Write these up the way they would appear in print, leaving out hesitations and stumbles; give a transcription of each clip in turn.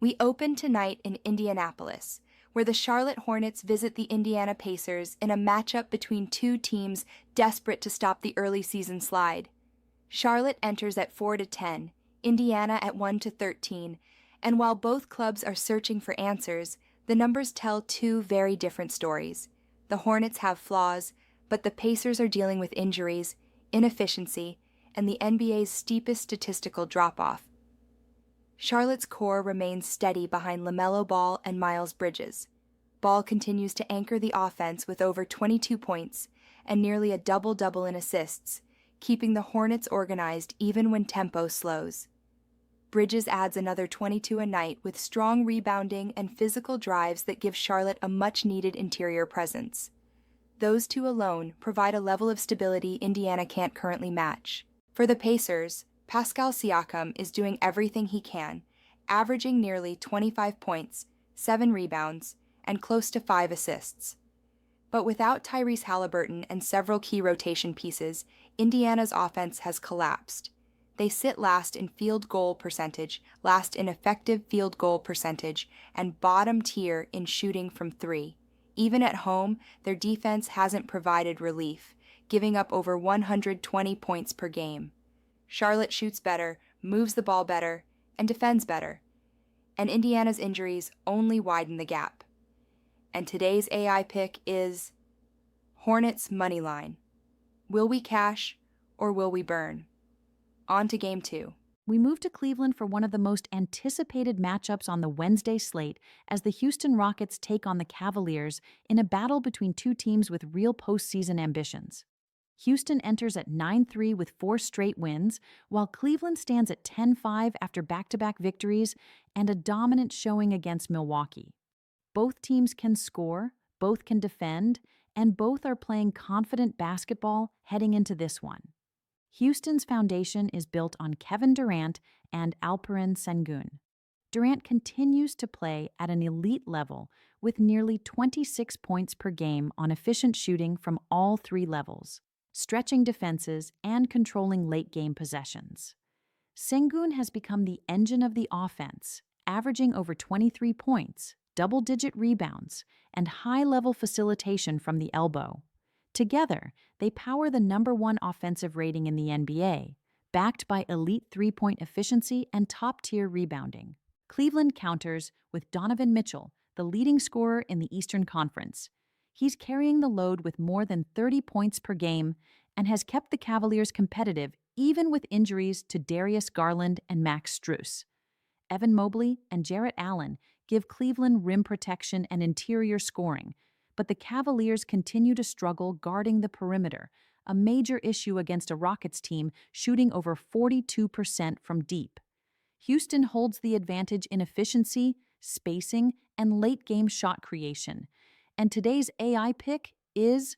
We open tonight in Indianapolis, where the Charlotte Hornets visit the Indiana Pacers in a matchup between two teams desperate to stop the early season slide. Charlotte enters at 4-10, Indiana at 1-13, and while both clubs are searching for answers, the numbers tell two very different stories. The Hornets have flaws, but the Pacers are dealing with injuries, inefficiency, and the NBA's steepest statistical drop-off. Charlotte's core remains steady behind LaMelo Ball and Miles Bridges. Ball continues to anchor the offense with over 22 points and nearly a double-double in assists, keeping the Hornets organized even when tempo slows. Bridges adds another 22 a night with strong rebounding and physical drives that give Charlotte a much-needed interior presence. Those two alone provide a level of stability Indiana can't currently match. For the Pacers, Pascal Siakam is doing everything he can, averaging nearly 25 points, 7 rebounds, and close to 5 assists. But without Tyrese Halliburton and several key rotation pieces, Indiana's offense has collapsed. They sit last in field goal percentage, last in effective field goal percentage, and bottom tier in shooting from three. Even at home, their defense hasn't provided relief, giving up over 120 points per game. Charlotte shoots better, moves the ball better, and defends better. And Indiana's injuries only widen the gap. And today's AI pick is Hornets money line. Will we cash or will we burn? On to Game 2. We move to Cleveland for one of the most anticipated matchups on the Wednesday slate as the Houston Rockets take on the Cavaliers in a battle between two teams with real postseason ambitions. Houston enters at 9-3 with 4 straight wins, while Cleveland stands at 10-5 after back-to-back victories and a dominant showing against Milwaukee. Both teams can score, both can defend, and both are playing confident basketball heading into this one. Houston's foundation is built on Kevin Durant and Alperen Sengun. Durant continues to play at an elite level with nearly 26 points per game on efficient shooting from all 3 levels, stretching defenses and controlling late-game possessions. Sengun has become the engine of the offense, averaging over 23 points, double-digit rebounds, and high-level facilitation from the elbow. Together, they power the #1 offensive rating in the NBA, backed by elite three-point efficiency and top-tier rebounding. Cleveland counters with Donovan Mitchell, the leading scorer in the Eastern Conference. He's carrying the load with more than 30 points per game and has kept the Cavaliers competitive even with injuries to Darius Garland and Max Strus. Evan Mobley and Jarrett Allen give Cleveland rim protection and interior scoring, but the Cavaliers continue to struggle guarding the perimeter, a major issue against a Rockets team shooting over 42% from deep. Houston holds the advantage in efficiency, spacing, and late-game shot creation. And today's AI pick is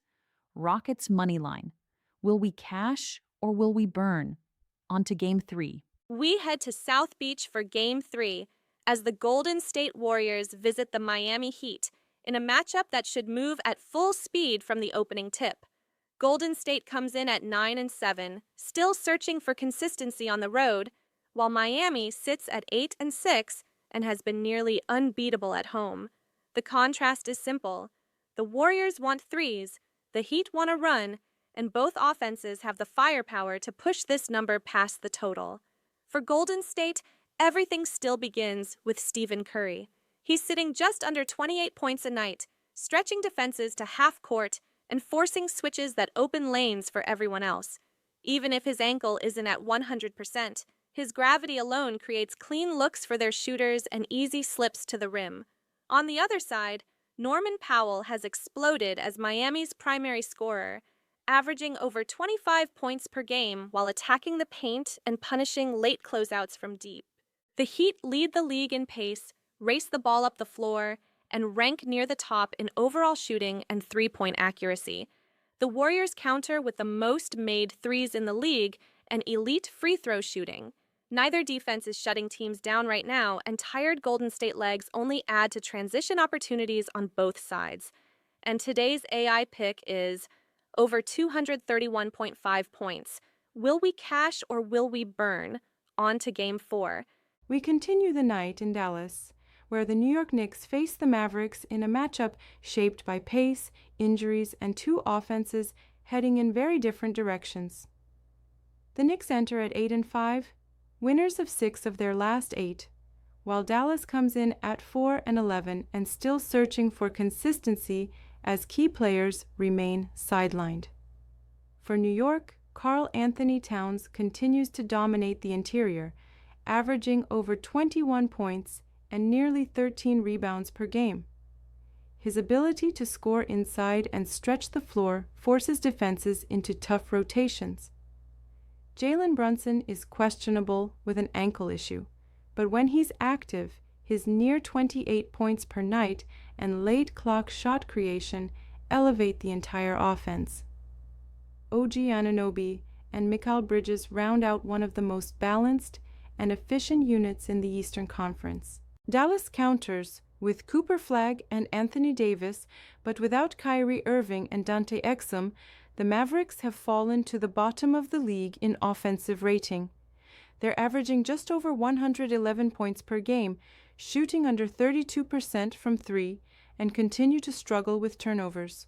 Rockets money line. Will we cash or will we burn? On to Game 3. We head to South Beach for Game 3 as the Golden State Warriors visit the Miami Heat in a matchup that should move at full speed from the opening tip. Golden State comes in at 9-7, still searching for consistency on the road, while Miami sits at 8-6 and has been nearly unbeatable at home. The contrast is simple. The Warriors want threes, the Heat want a run, and both offenses have the firepower to push this number past the total. For Golden State, everything still begins with Stephen Curry. He's sitting just under 28 points a night, stretching defenses to half court and forcing switches that open lanes for everyone else. Even if his ankle isn't at 100%, his gravity alone creates clean looks for their shooters and easy slips to the rim. On the other side, Norman Powell has exploded as Miami's primary scorer, averaging over 25 points per game while attacking the paint and punishing late closeouts from deep. The Heat lead the league in pace, race the ball up the floor, and rank near the top in overall shooting and three-point accuracy. The Warriors counter with the most made threes in the league and elite free throw shooting. Neither defense is shutting teams down right now, and tired Golden State legs only add to transition opportunities on both sides. And today's AI pick is over 231.5 points. Will we cash or will we burn? On to Game 4. We continue the night in Dallas, where the New York Knicks face the Mavericks in a matchup shaped by pace, injuries, and two offenses heading in very different directions. The Knicks enter at 8-5, winners of 6 of their last 8, while Dallas comes in at 4-11 and still searching for consistency as key players remain sidelined. For New York, Karl Anthony Towns continues to dominate the interior, averaging over 21 points and nearly 13 rebounds per game. His ability to score inside and stretch the floor forces defenses into tough rotations. Jalen Brunson is questionable with an ankle issue, but when he's active, his near 28 points per night and late clock shot creation elevate the entire offense. OG Anunoby and Mikal Bridges round out one of the most balanced and efficient units in the Eastern Conference. Dallas counters with Cooper Flagg and Anthony Davis, but without Kyrie Irving and Dante Exum, the Mavericks have fallen to the bottom of the league in offensive rating. They're averaging just over 111 points per game, shooting under 32% from 3, and continue to struggle with turnovers.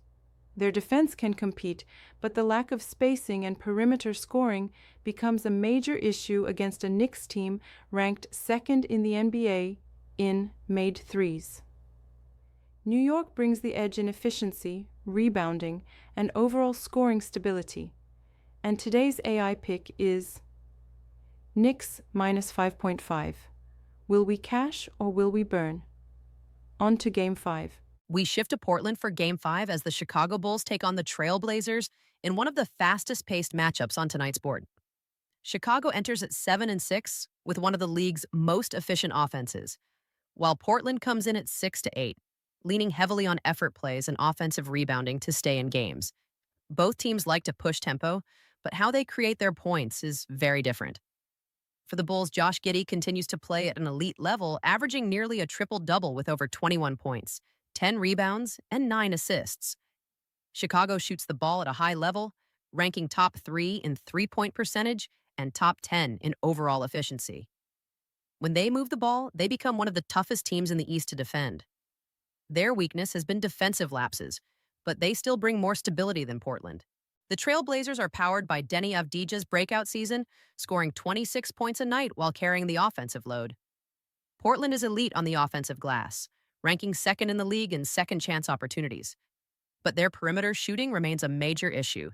Their defense can compete, but the lack of spacing and perimeter scoring becomes a major issue against a Knicks team ranked second in the NBA in made threes. New York brings the edge in efficiency, rebounding, and overall scoring stability. And today's AI pick is Knicks minus 5.5. Will we cash or will we burn? On to Game 5. We shift to Portland for Game 5 as the Chicago Bulls take on the Trail Blazers in one of the fastest-paced matchups on tonight's board. Chicago enters at 7-6 with one of the league's most efficient offenses, while Portland comes in at 6-8, leaning heavily on effort plays and offensive rebounding to stay in games. Both teams like to push tempo, but how they create their points is very different. For the Bulls, Josh Giddey continues to play at an elite level, averaging nearly a triple-double with over 21 points, 10 rebounds, and 9 assists. Chicago shoots the ball at a high level, ranking top 3 in three-point percentage and top 10 in overall efficiency. When they move the ball, they become one of the toughest teams in the East to defend. Their weakness has been defensive lapses, but they still bring more stability than Portland. The Trailblazers are powered by Denny Avdija's breakout season, scoring 26 points a night while carrying the offensive load. Portland is elite on the offensive glass, ranking second in the league in second-chance opportunities. But their perimeter shooting remains a major issue,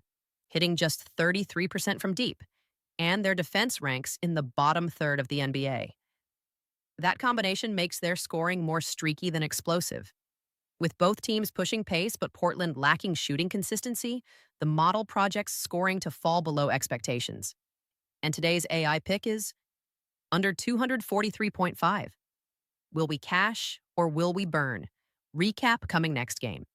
hitting just 33% from deep, and their defense ranks in the bottom third of the NBA. That combination makes their scoring more streaky than explosive. With both teams pushing pace but Portland lacking shooting consistency, the model projects scoring to fall below expectations. And today's AI pick is under 243.5. Will we cash or will we burn? Recap coming next game.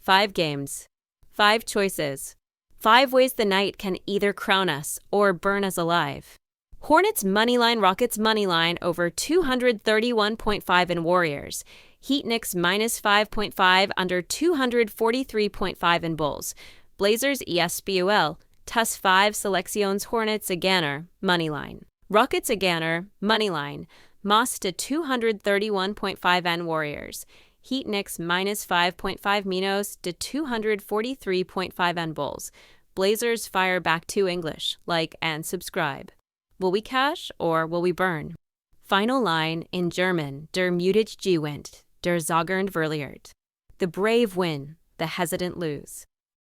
5 games, 5 choices, 5 ways the night can either crown us or burn us alive. Hornets moneyline, Rockets moneyline over 231.5 in Warriors. Heat Knicks minus 5.5 under 243.5 in Bulls. Blazers ESPUL, TUS 5 Selecciones Hornets Aganer, moneyline. Rockets Aganer, moneyline, Moss to 231.5 and Warriors. Heat Knicks minus 5.5 Minos to 243.5 and Bulls. Blazers fire back to English, like and subscribe. Will we cash or will we burn? Final line in German, der mutig gewinnt, der zaggernd verliert. The brave win, the hesitant lose.